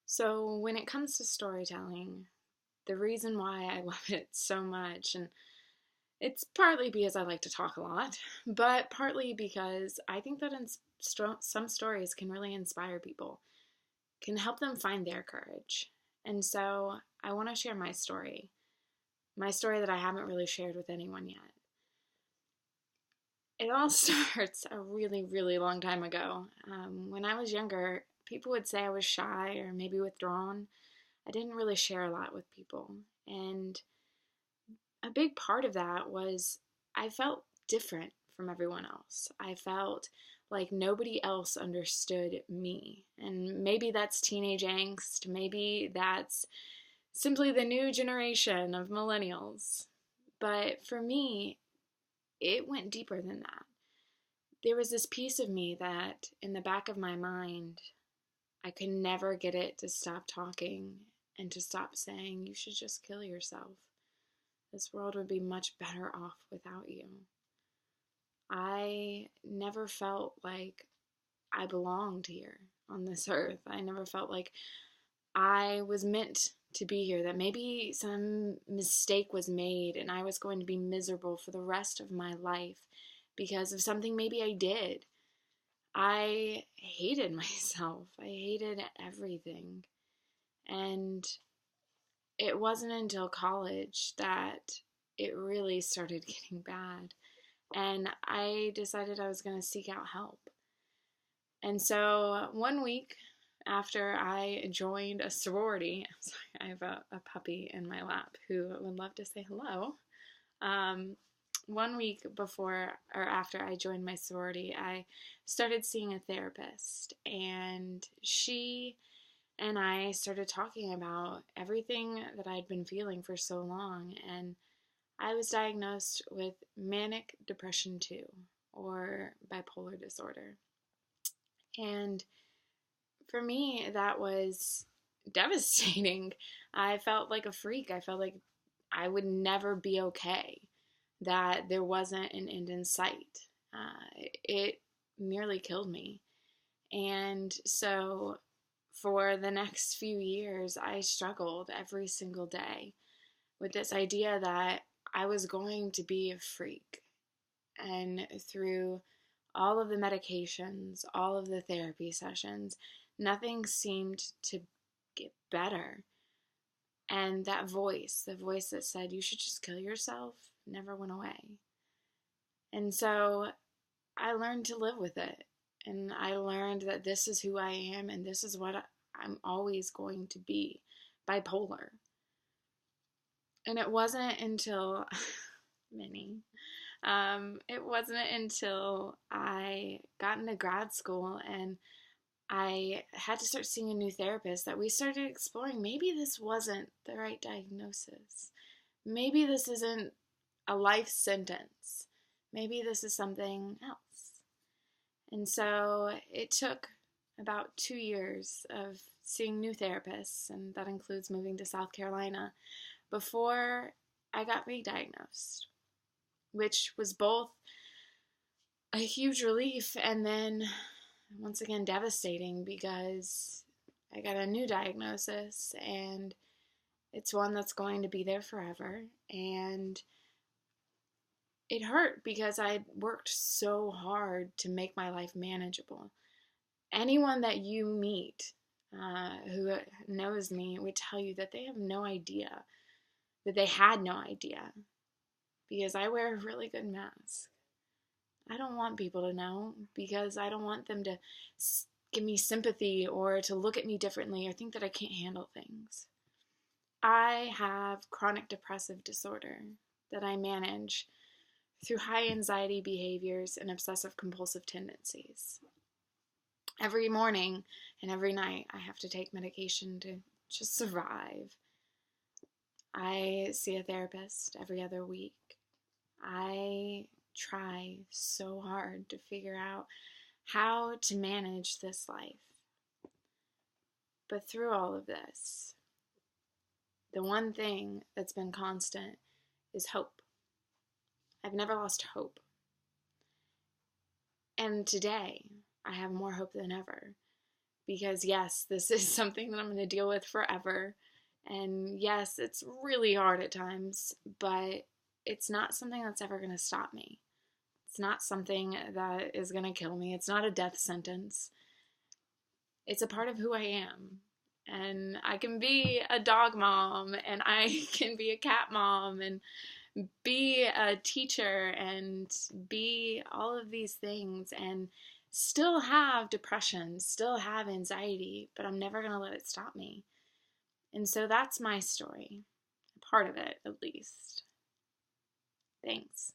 So, when it comes to storytelling, the reason why I love it so much, and it's partly because I like to talk a lot, but partly because I think that some stories can really inspire people, can help them find their courage. And so, I want to share my story that I haven't really shared with anyone yet. It all starts a really, really long time ago. When I was younger, people would say I was shy or maybe withdrawn. I didn't really share a lot with people. And a big part of that was I felt different from everyone else. I felt like nobody else understood me. And maybe that's teenage angst. Maybe that's simply the new generation of millennials. But for me, it went deeper than that. There was this piece of me that in the back of my mind, I could never get it to stop talking and to stop saying, you should just kill yourself. This world would be much better off without you. I never felt like I belonged here on this earth. I never felt like I was meant to be here, that maybe some mistake was made and I was going to be miserable for the rest of my life because of something maybe I did. I hated myself. I hated everything. And it wasn't until college that it really started getting bad. And I decided I was going to seek out help. And so one week after I joined a sorority, I'm sorry, I have a puppy in my lap who would love to say hello. Um, one week before or after I joined my sorority, I started seeing a therapist, and she and I started talking about everything that I'd been feeling for so long. And I was diagnosed with manic depression 2, or bipolar disorder. And for me, that was devastating. I felt like a freak. I felt like I would never be okay, that there wasn't an end in sight. It nearly killed me. And so for the next few years, I struggled every single day with this idea that I was going to be a freak. And through all of the medications, all of the therapy sessions, nothing seemed to get better. And that voice, the voice that said, you should just kill yourself, never went away. And so I learned to live with it. And I learned that this is who I am and this is what I'm always going to be, bipolar. And it wasn't until many. It wasn't until I got into grad school and I had to start seeing a new therapist that we started exploring maybe this wasn't the right diagnosis. Maybe this isn't a life sentence. Maybe this is something else. And so it took about 2 years of seeing new therapists, and that includes moving to South Carolina, before I got re-diagnosed, which was both a huge relief and then once again devastating because I got a new diagnosis and it's one that's going to be there forever. And it hurt because I worked so hard to make my life manageable. Anyone that you meet who knows me would tell you that they have no idea, that they had no idea, because I wear a really good mask. I don't want people to know because I don't want them to give me sympathy or to look at me differently or think that I can't handle things. I have chronic depressive disorder that I manage through high anxiety behaviors and obsessive compulsive tendencies. Every morning and every night, I have to take medication to just survive. I see a therapist every other week. I try so hard to figure out how to manage this life. But through all of this, the one thing that's been constant is hope. I've never lost hope. And today, I have more hope than ever because yes, this is something that I'm going to deal with forever. And yes, it's really hard at times, but it's not something that's ever going to stop me. It's not something that is going to kill me. It's not a death sentence. It's a part of who I am. And I can be a dog mom, and I can be a cat mom, and be a teacher, and be all of these things, and still have depression, still have anxiety, but I'm never going to let it stop me. And so that's my story, part of it at least. Thanks.